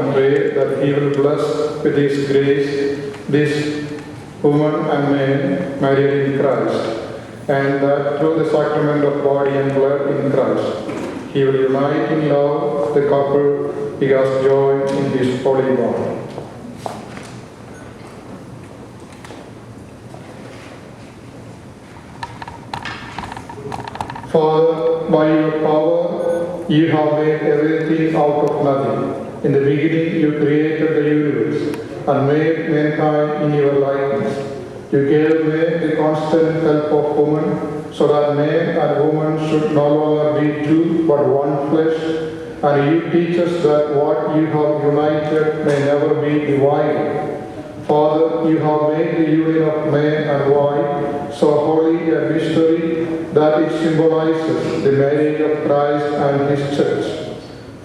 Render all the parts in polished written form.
and pray that He will bless with His grace this woman and man married in Christ, and that through the sacrament of body and blood in Christ, He will unite in love the couple He has joined in His holy bond. Father, by your power, you have made everything out of nothing. In the beginning, you created the universe and made mankind in your likeness. You gave man the constant help of woman, so that man and woman should no longer be two but one flesh. And you teach us that what you have united may never be divided. Father, you have made the union of man and wife so holy a mystery that it symbolizes the marriage of Christ and His church.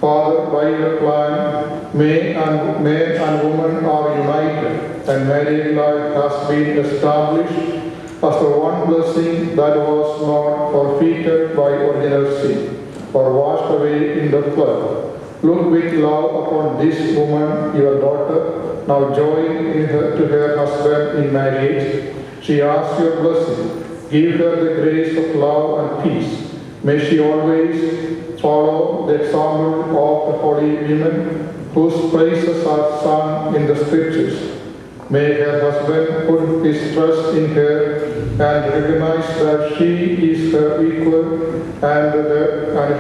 Father, by your plan, man and woman are united, and married life has been established as the one blessing that was not forfeited by original sin or washed away in the flood. Look with love upon this woman, your daughter, now joined to her husband in marriage. She asks your blessing. Give her the grace of love and peace. May she always follow the example of the holy women whose praises are sung in the scriptures. May her husband put his trust in her and recognize that she is her equal and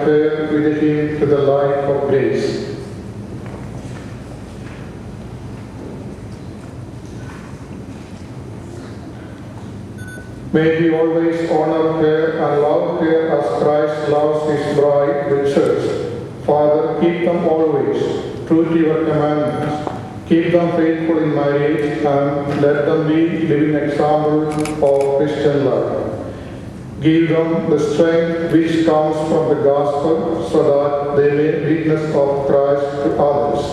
fair with him to the life of grace. May he always honor her and love her as Christ loves his bride, the church. Father, keep them always true to your commandments. Keep them faithful in marriage and let them be living example of Christian life. Give them the strength which comes from the gospel so that they may witness of Christ to others.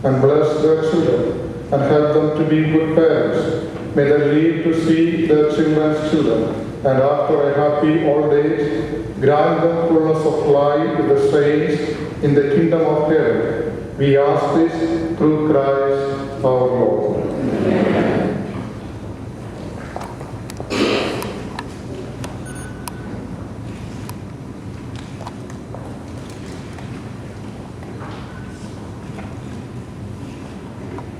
And bless their children and help them to be good parents. May they live to see their children's children, and after a happy old age, grant them fullness of life with the saints in the kingdom of heaven. We ask this through Christ our Lord. Amen.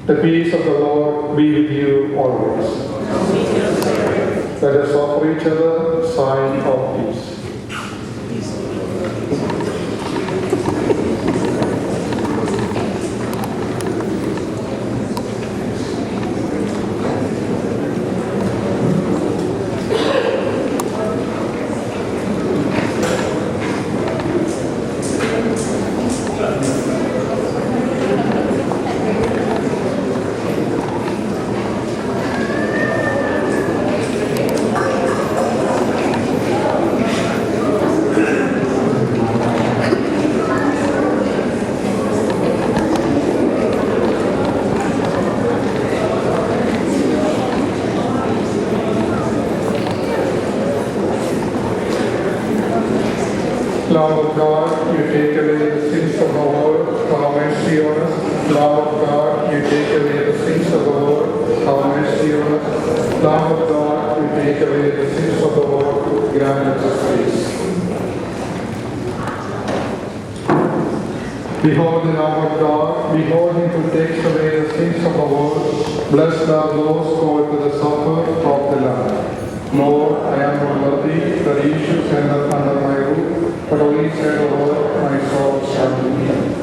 The peace of the Lord be with you always. Let us offer each other a sign of peace. Lamb of God, you take away the sins of the world, have mercy on us. Lamb of God, you take away the sins of the world, have mercy on us. Lamb of God, you take away the sins of the world, grant us peace. Behold the Lamb of God, behold him who takes away the sins of the world. Blessed are those called to the supper of the Lamb. Lord, I am not worthy that you should send us under my roof, but only say the word, my soul shall be healed.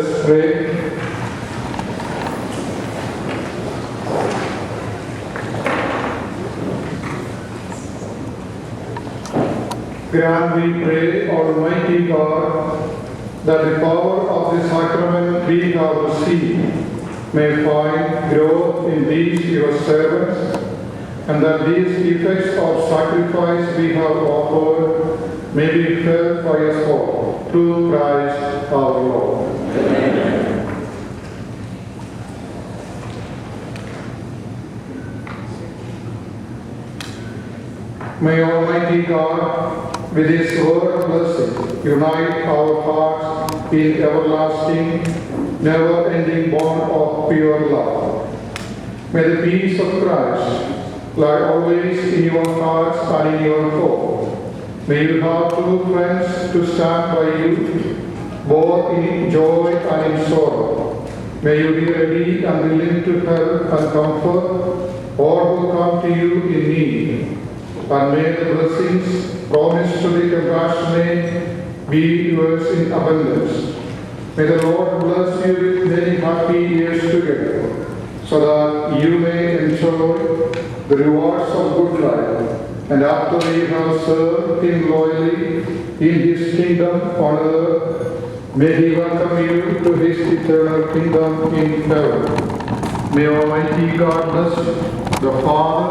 us pray. Grant, we pray, Almighty God, that the power of the sacrament we have received may find growth in these your servants, and that these effects of sacrifice we have offered may be felt by us all, through Christ our Lord. Amen. May Almighty God, with His word of blessing, unite our hearts in everlasting, never-ending bond of pure love. May the peace of Christ lie always in your hearts and in your home. May you have true friends to stand by you, both in joy and in sorrow. May you be ready and willing to help and comfort all who come to you in need. And may the blessings promised to the compassionate be yours in abundance. May the Lord bless you with many happy years together, so that you may enjoy the rewards of good life, and after you have served Him loyally in His kingdom on earth, may He welcome you to His eternal kingdom in heaven. May Almighty God bless the Father,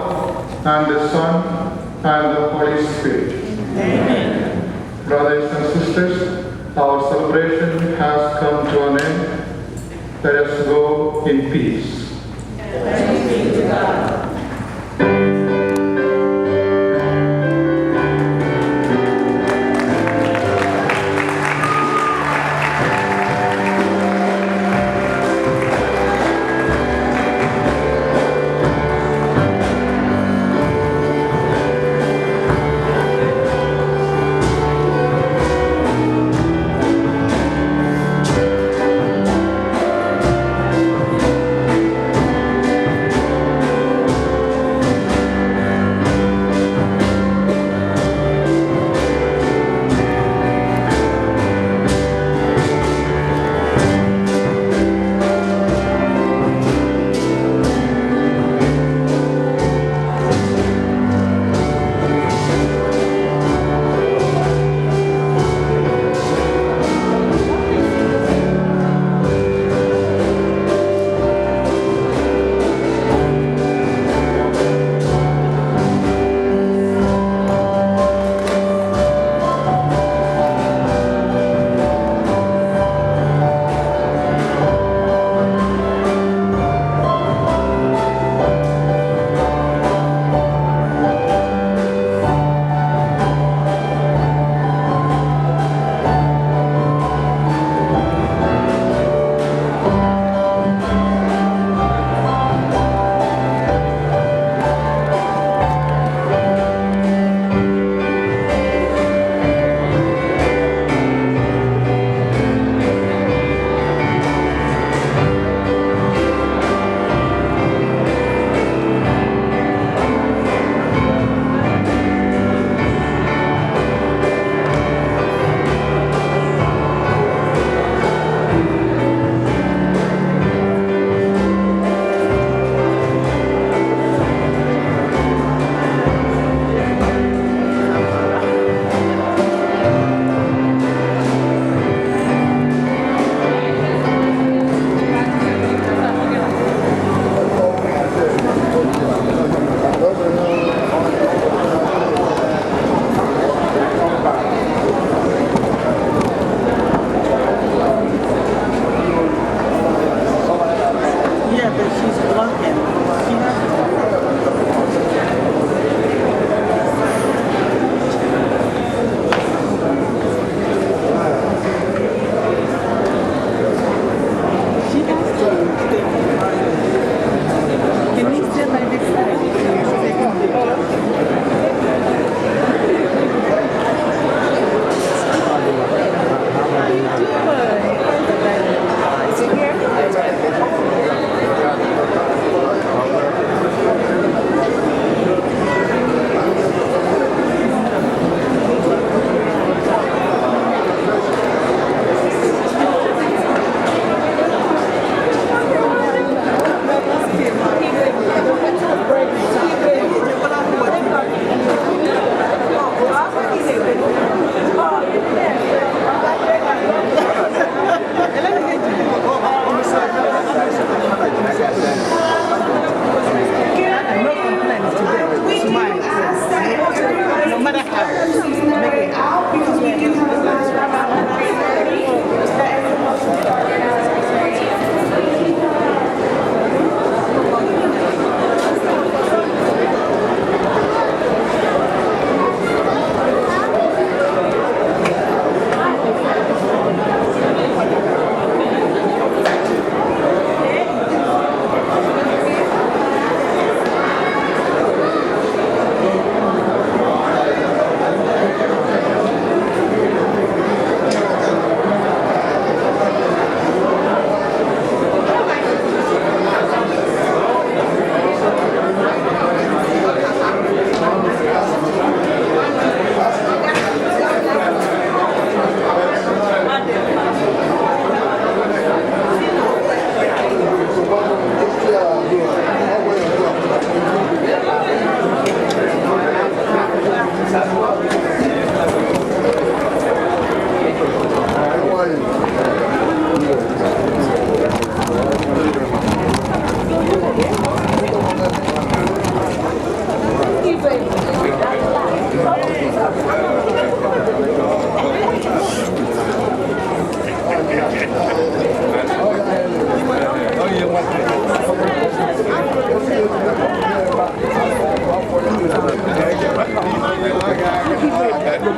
and the Son, and the Holy Spirit. Amen. Brothers and sisters, our celebration has come to an end. Let us go in peace. Thanks be to God.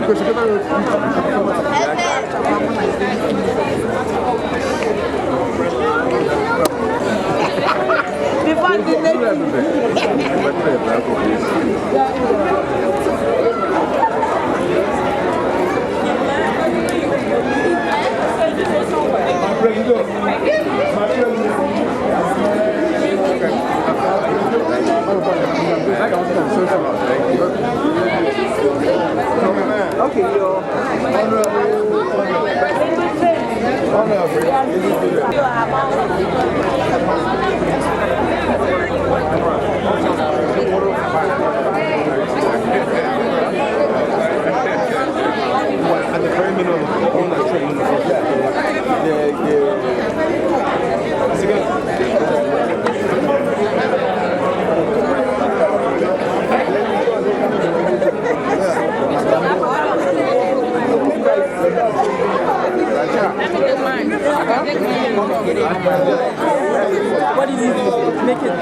What did you make it?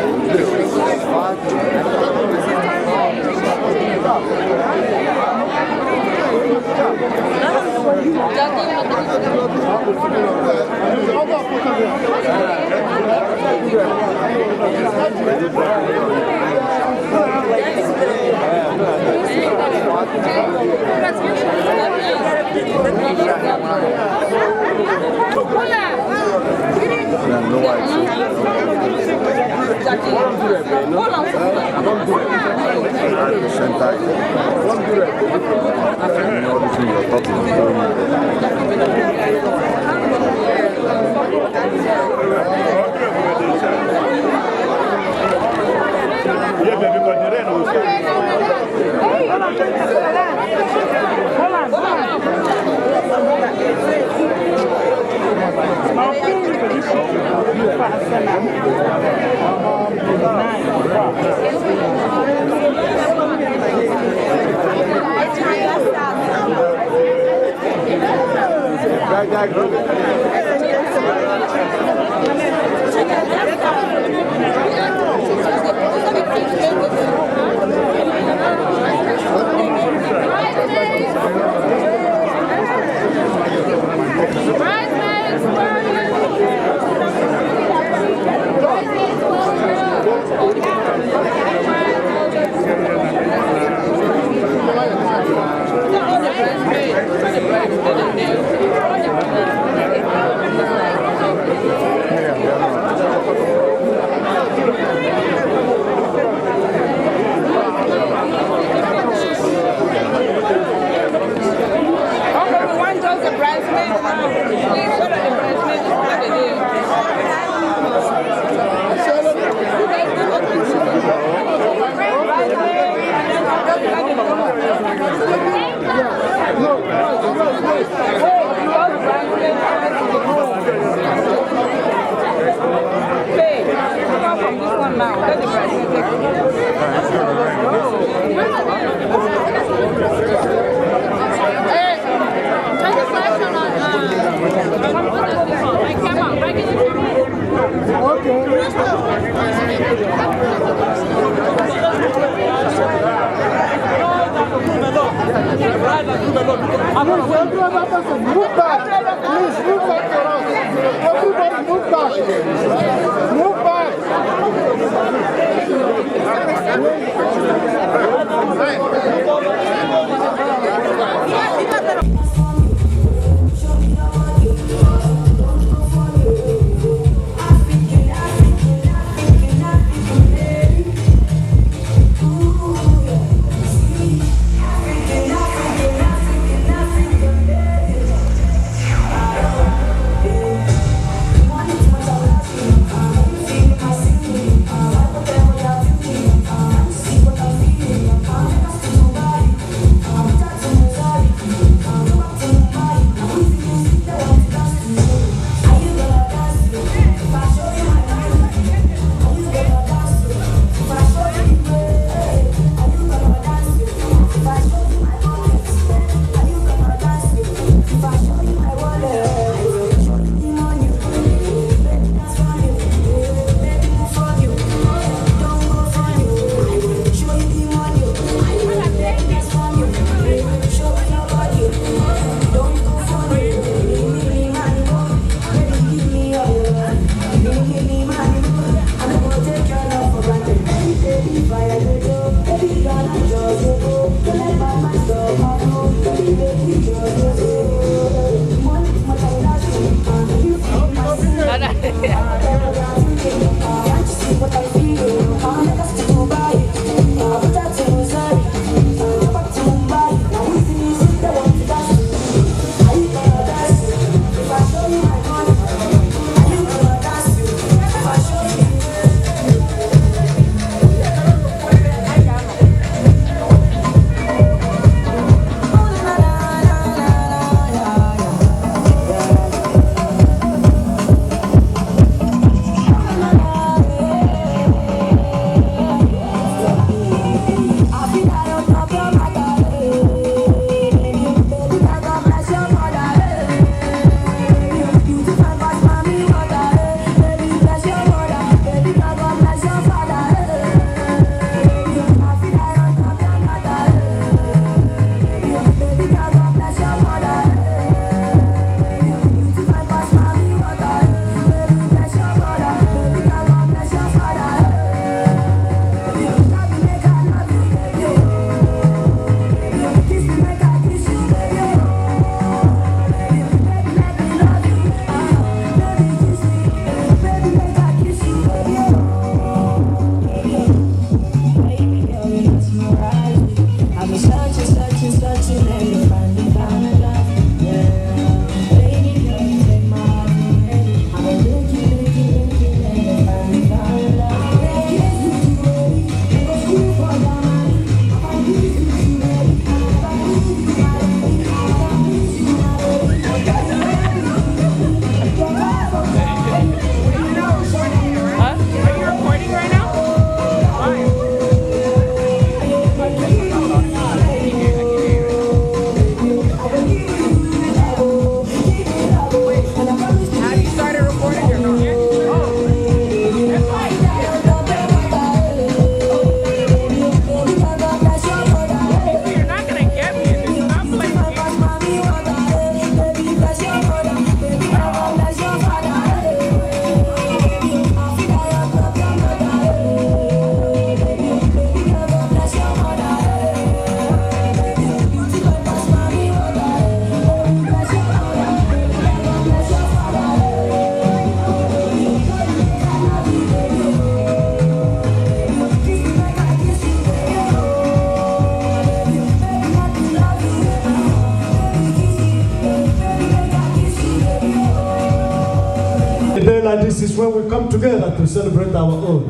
this is when we come together to celebrate our own.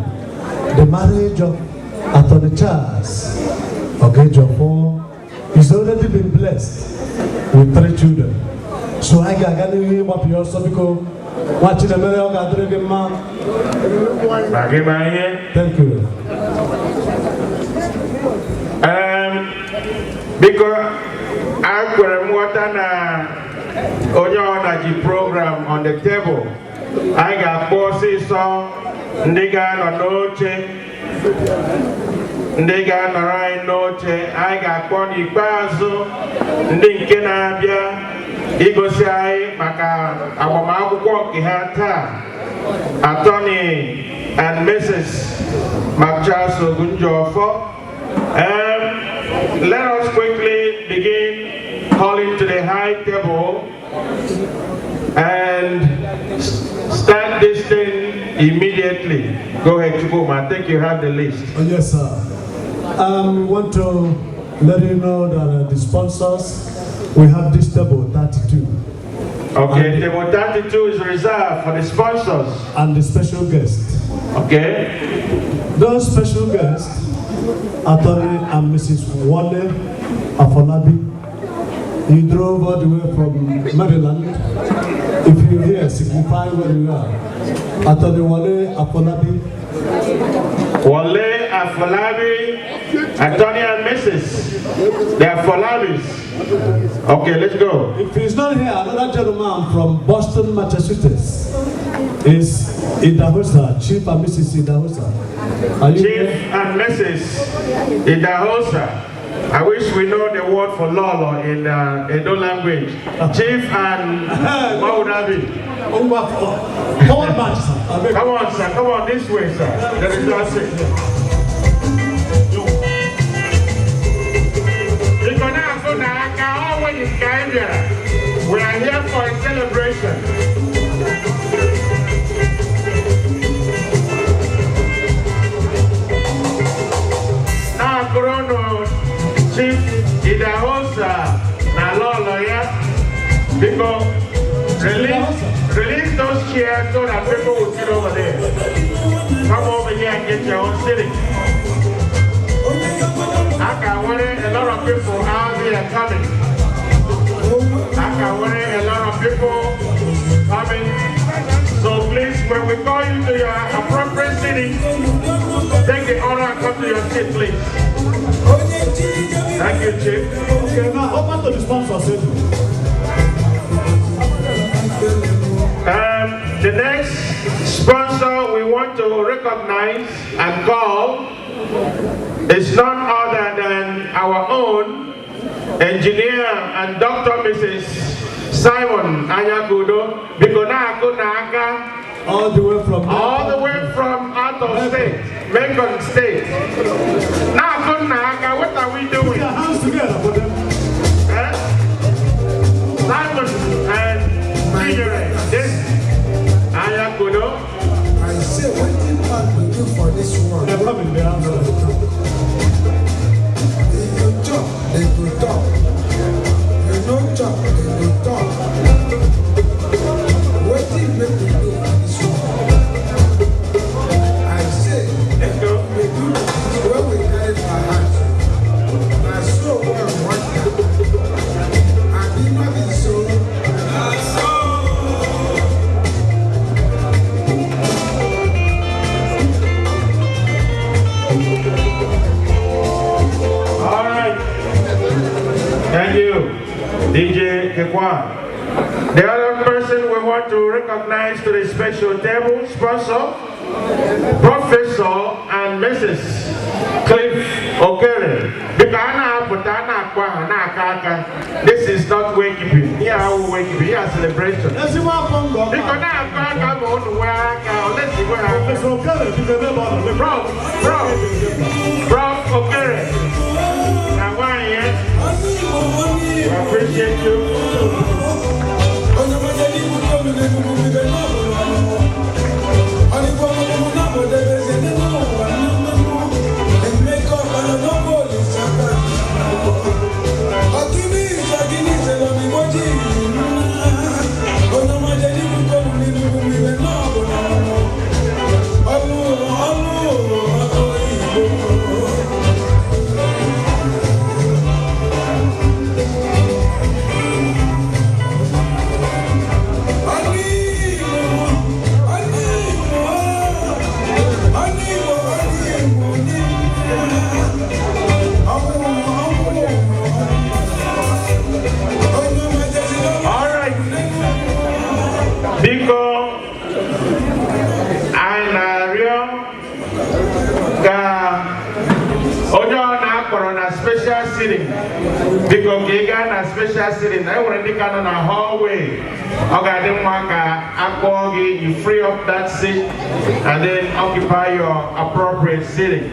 The marriage of Attorney Charles Ogejofo is already been blessed with 3 children. So I got to hear what you also because watching the marriage of Attorney Man. Thank you. Because I could have Onyeze program on the table. I got bosses on Ndiga Noche, Ndiga Narai Noche, I got Pony Bazo, Ndinkenabia, Igosai, Maka, Awamaku Ihata, Attorney and Mrs. Makchaso Gunjofo. Let us quickly begin calling to the high table and start this thing immediately. Go ahead, Chukuma. I think you have the list. Oh, yes, sir. We want to let you know that the sponsors, we have this table 32. Okay, table 32 is reserved for the sponsors. And the special guests. Okay. Those special guests, Attorney and Mrs. Wale Afolabi. He drove all the way from Maryland. If you're here, signify where you are. Attorney Wale Afolabi. Wale Afolabi, Attorney and Mrs. They are Afolabis. Okay, let's go. If he's not here, another gentleman from Boston, Massachusetts is Idahosa, Chief and Mrs. Idahosa. Chief and Mrs. Idahosa. I wish we know the word for Lolo in Edo language. Chief and what would that be? Come on, sir. Come on, sir. Come on this way, sir. There is no sick. We are here for a celebration. Now, Corona Chief Idahosa, now lawyer, because release those chairs so that people will sit over there. Come over here and get your own sitting. I can worry a lot of people out there coming. I can worry a lot of people coming. So please, when we call you to your appropriate sitting, take the honor and come to your seat, please. Thank you, Chief. Okay, now open to the sponsors. The next sponsor we want to recognize and call is none other than our own engineer and Dr. Mrs. Simon Anyakudo, all the way from out of state, Macon State. Now, what are we doing? Put your hands together for them. Simon and this Anyakudo. I say, what did man do for this world? They're coming, they're answering. They go talk, they go talk. They don't talk, they go talk. What did man do for this world? I say, Let's go. we do this when we carry our hands. I saw one right now. I did not be so. All right. Thank you, DJ Kekwan. The other person we want to recognize to the special table sponsor, Professor and Mrs. Cliff Okere. This is not wakekeeping. Here I will wakekeeping. Here is celebration. Let's see what from God. Because now I'm on the work. Let's see what happens. It's okay, you can never know. Prof Okere. Now why here? We appreciate you. Because you got a special sitting, I already got on a hallway. Okay, then you free up that seat and then occupy your appropriate sitting.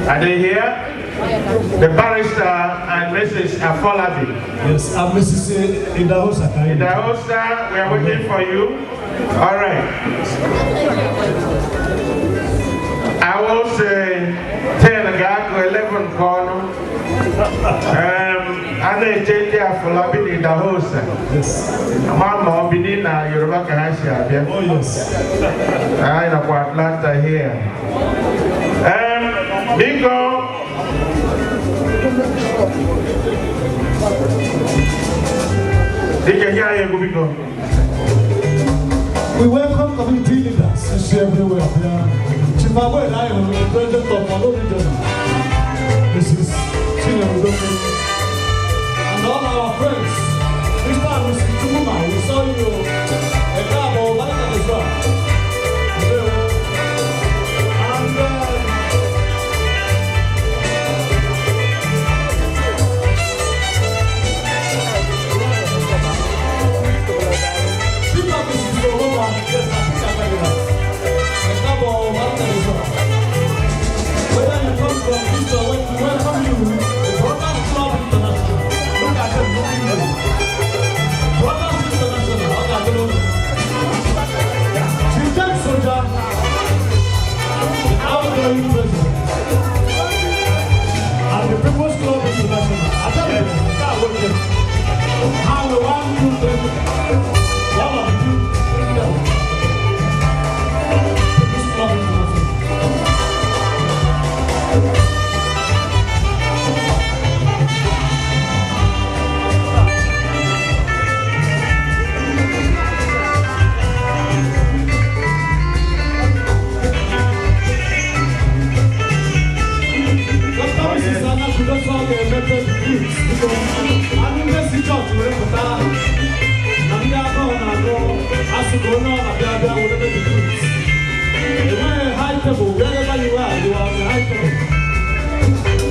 Are they here? The barrister and Mrs. Afolabi. Yes, and Mrs. Idahosa. Idahosa, we are waiting for you. All right. I will say 10 to 11 corner. And they change their Afolabi Idahosa. Yes. Mama, Binina, Yoruba Kahasha. Oh, yes. I know what Atlanta here. Bingo. We welcome community leaders to share everywhere. Chifago and I am the president of our region. This is Chinedu. And all our friends. This time we see Tumuma. We saw you a cabo, like that as well.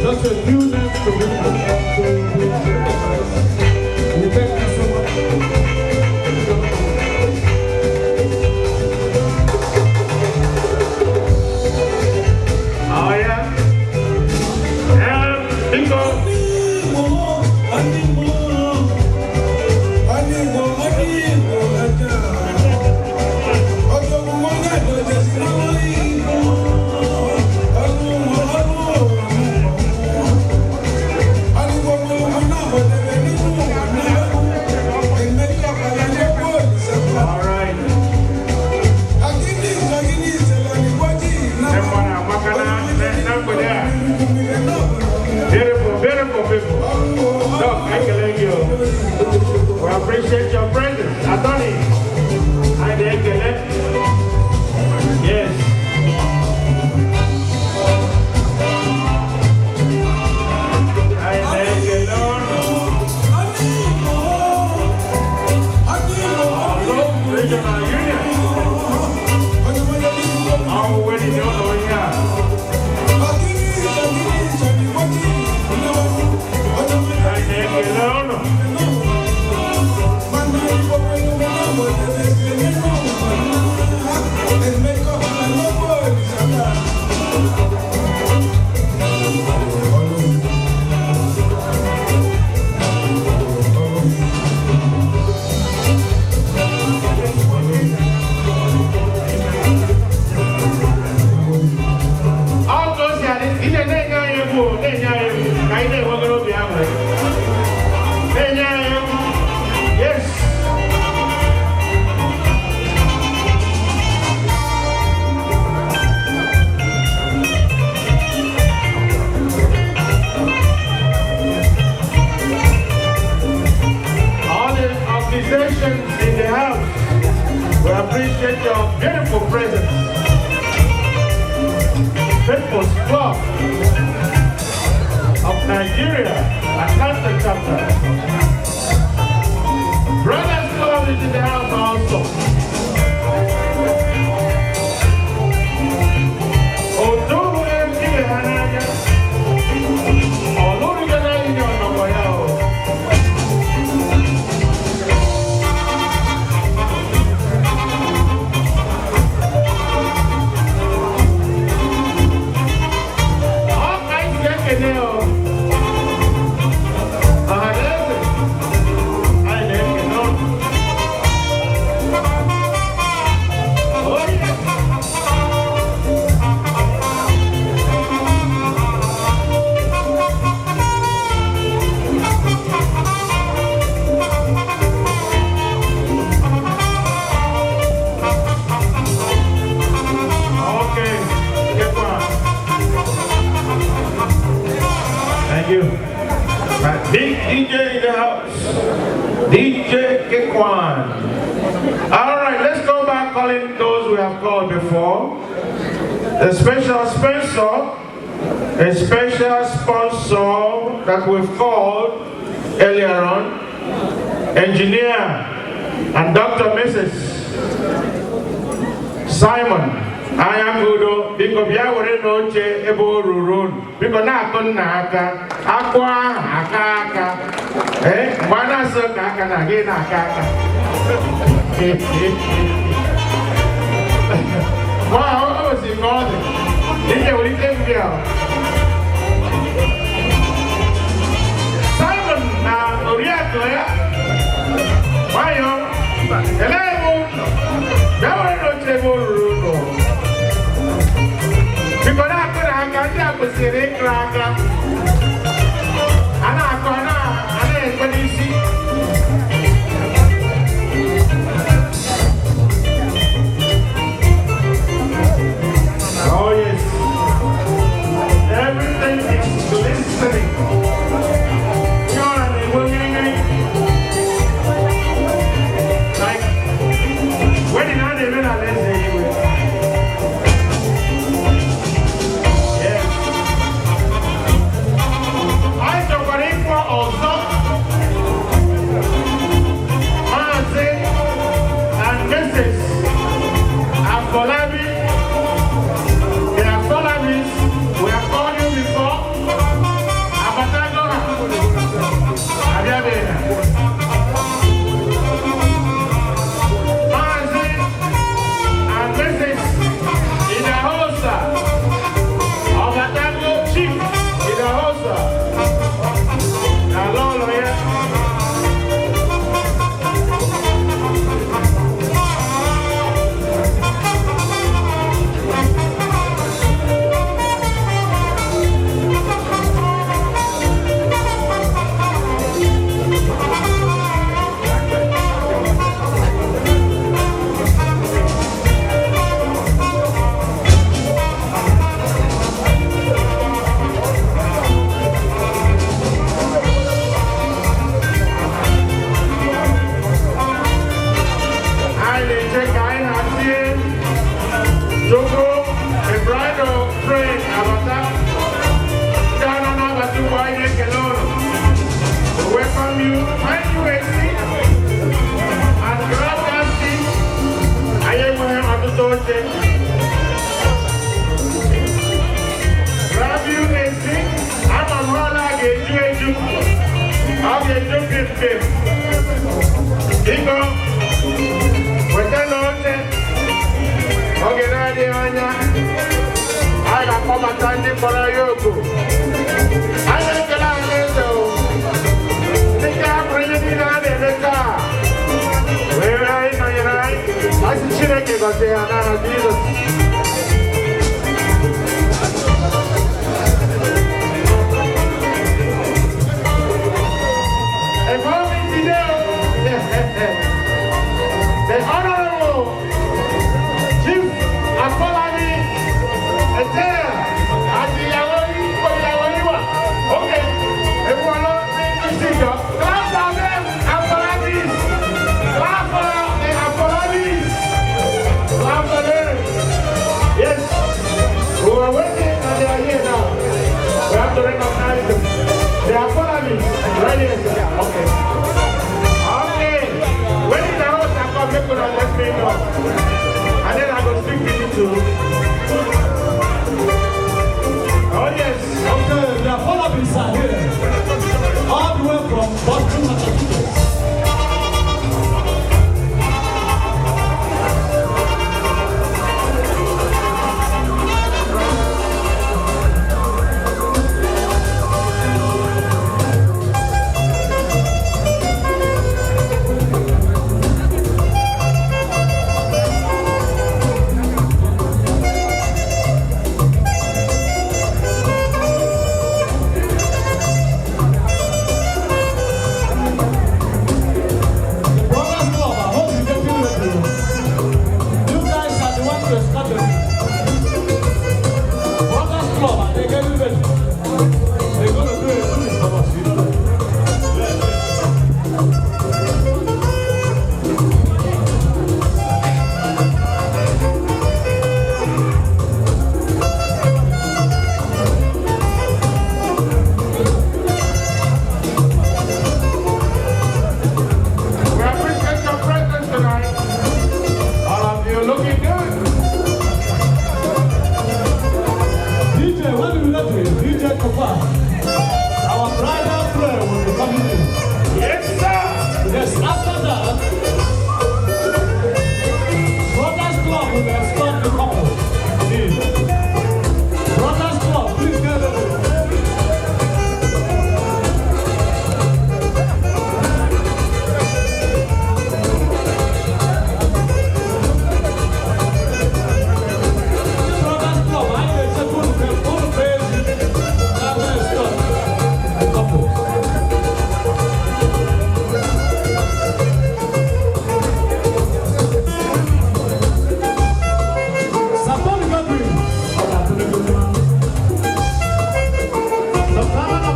Just a few minutes to we thank you so much. Oh yeah. Bingo. We appreciate your presence. Attorney, I thank you. Yes. I thank you, Lord. Regional Union. Our wedding is over here. I thank you, Lord. In the house, we appreciate your beautiful presence. People's Club of Nigeria, Atlanta chapter. Brothers Club is in the house also. Otobu Thank you. Big DJ in the house. DJ Kekwan. All right, let's go back calling those we have called before. A special sponsor that we've called earlier on, engineer and Dr. Mrs. Simon. I am Udo, because we are already know Ebo Rurun, because now I Naka, Aqua, Akaka, Mana Saka, and again Akaka. Wow, I was in Northern. Did you take me out? Simon, Oriato, why you? Hello, now I don't Ebo Rurun. Because I could see the cracker. And I see. Oh, yes. Everything is glistening. Like, when did I even have this anyway? Also, Onyeze and Mrs. Afolabi, they are Afolabi's. We have called you before. Abatago, Abiabena. Onyeze and Mrs. Idahosa, Abatago Chief Idahosa. Hello, lawyer.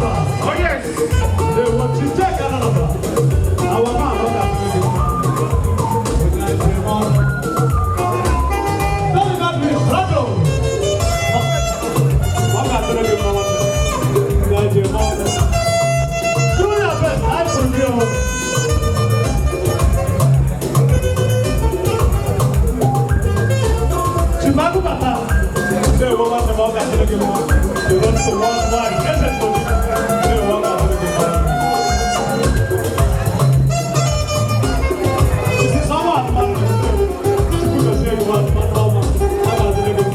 Oh, yes. They want to take another. Our man, what are you doing? Don't let me struggle. What are you doing? Do your best. I forgive you. Chimagu Bata. They will want to walk out to the game. They want to walk wide. Yes, they will walk out to the game. This is someone, man. People say you want to walk out to the game.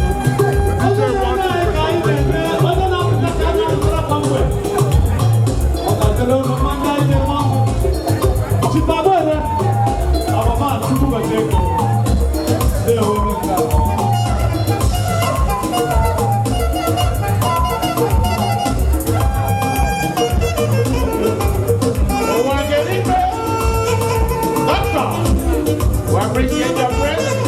Appreciate your presence.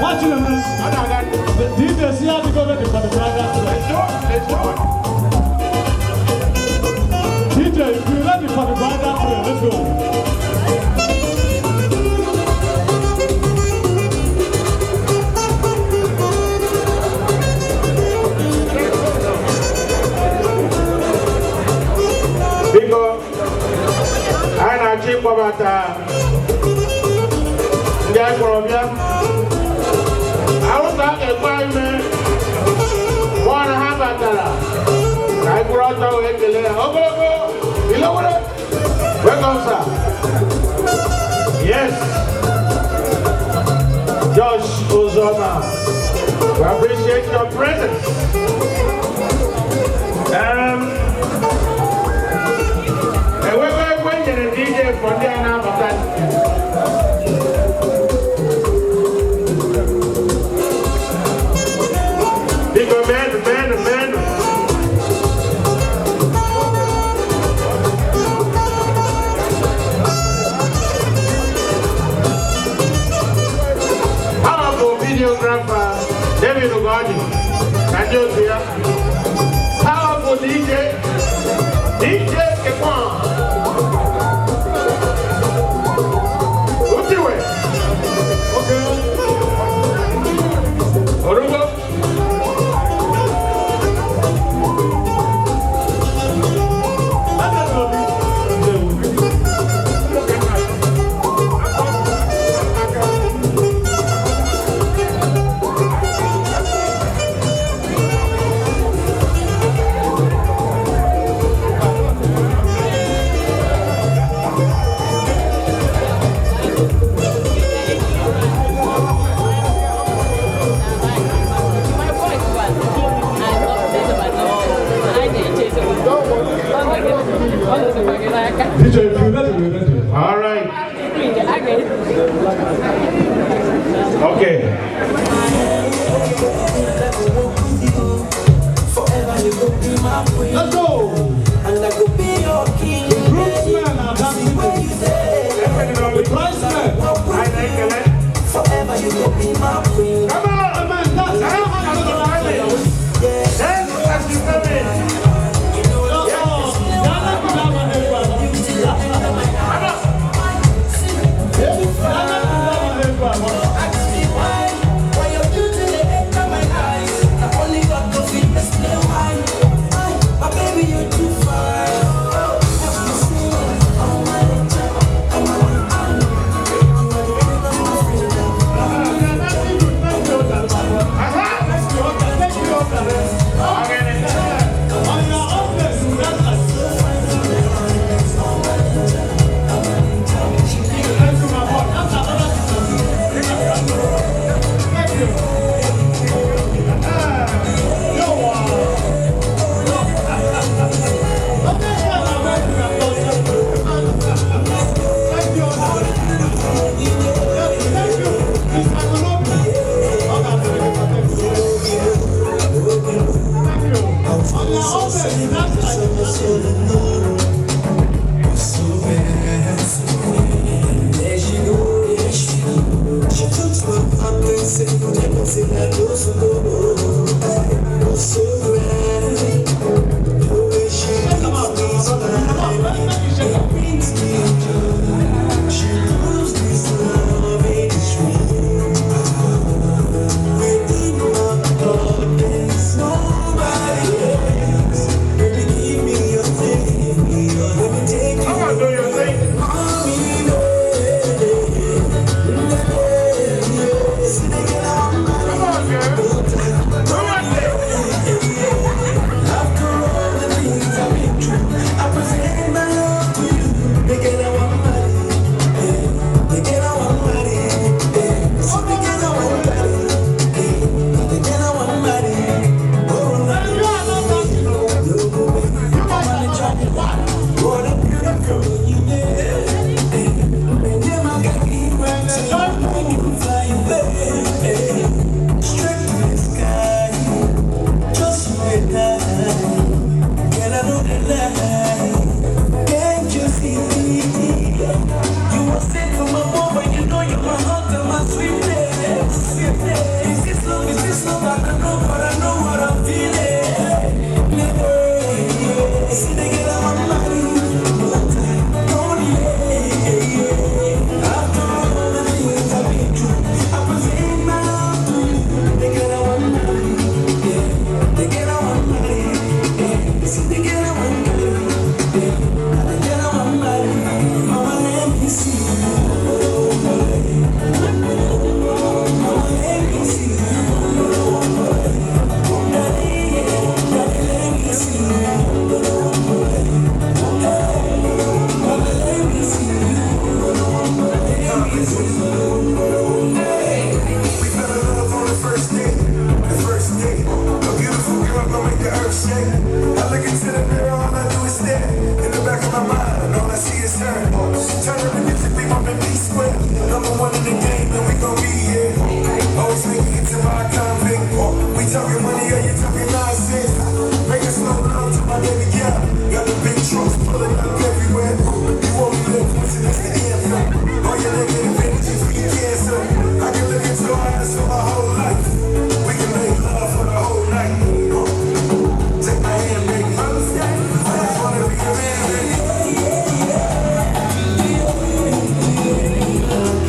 Watching them, did you see how to go ready for the brother? Let's go. DJ, if you're ready for the brother, let's go. Chief Babata, Guy Corobia. I was like a man, 1.5 batala. I brought out a delay. Oh, go, you know what? Welcome, sir. Yes, Josh Ozoma. We appreciate your presence. DJ for there now, but big man. Powerful videographer, David Ugadi. Can you see her? Powerful DJ Kekwan. DJ, if you're ready, we're ready. All right. Okay. Let's go. And I could be your king. The groomsmen are dancing. The bridesmen. Forever you will be my queen. Come on, man. That's how My baby, you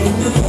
Thank you.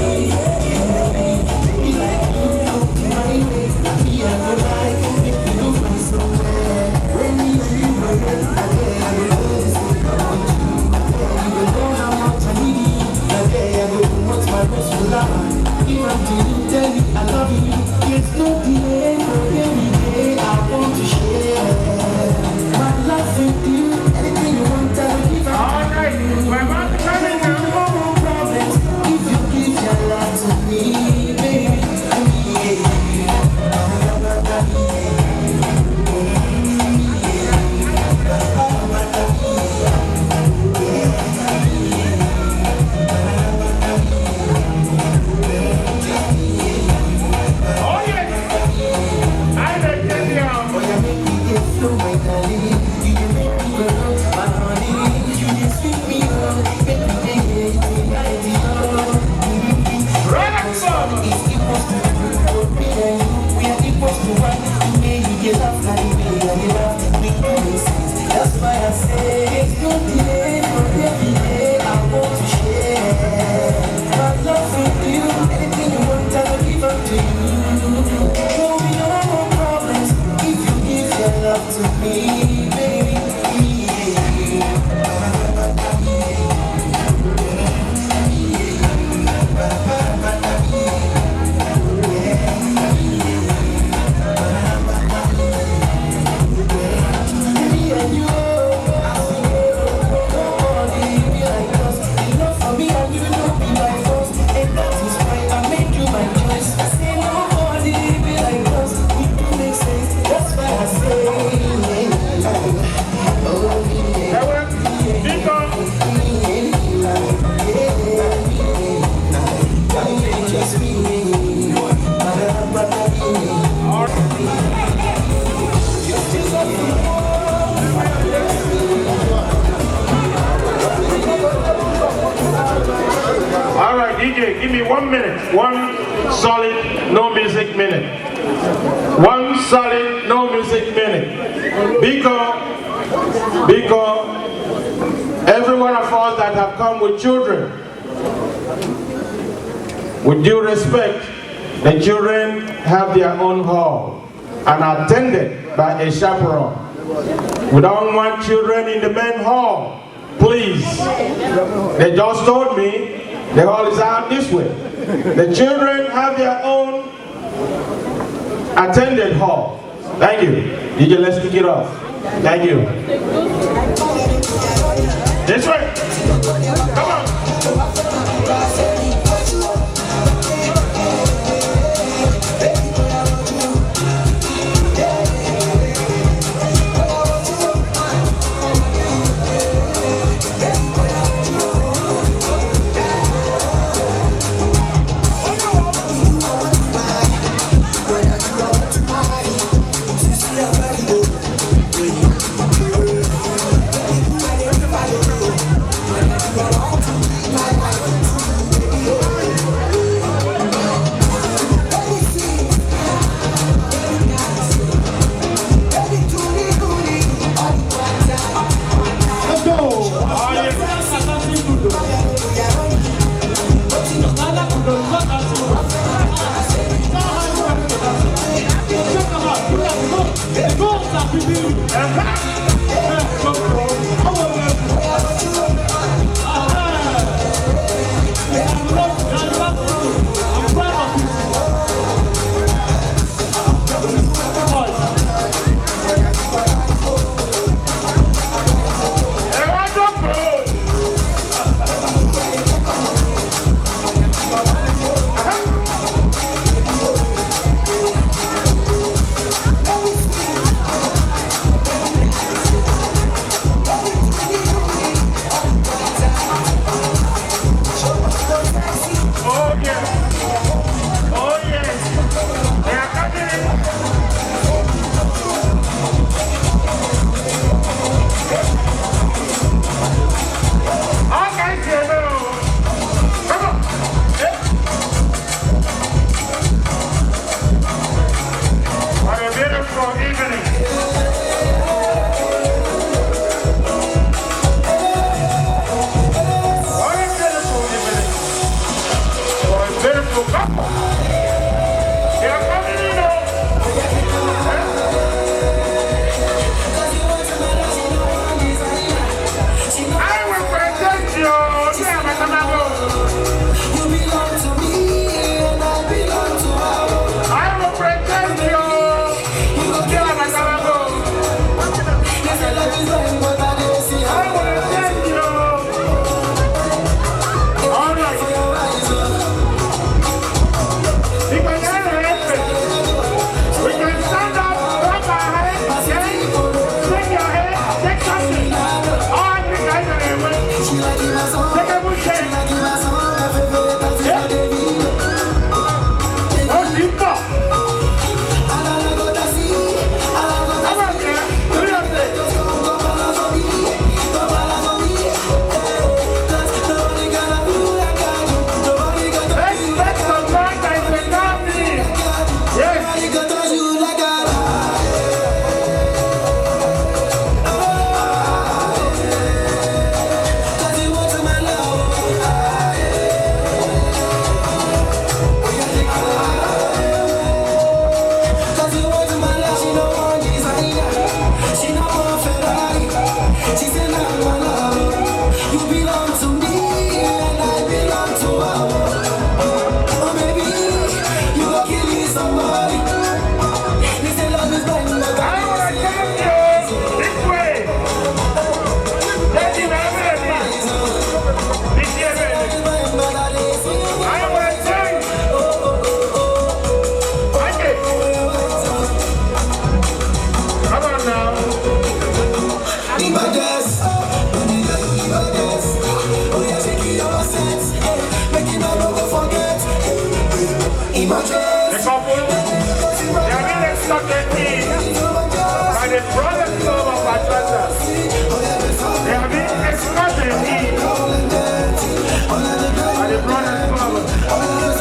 1 minute. 1 solid, no music minute. 1 solid, no music minute. Because every one of us that have come with children, with due respect, the children have their own hall and are attended by a chaperone. We don't want children in the main hall. Please. They just told me the hall is out this way. The children have their own attended hall. Thank you. DJ, let's kick it off. Thank you. This way. Come on. They have been escorted in by the brothers of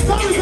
Sorry.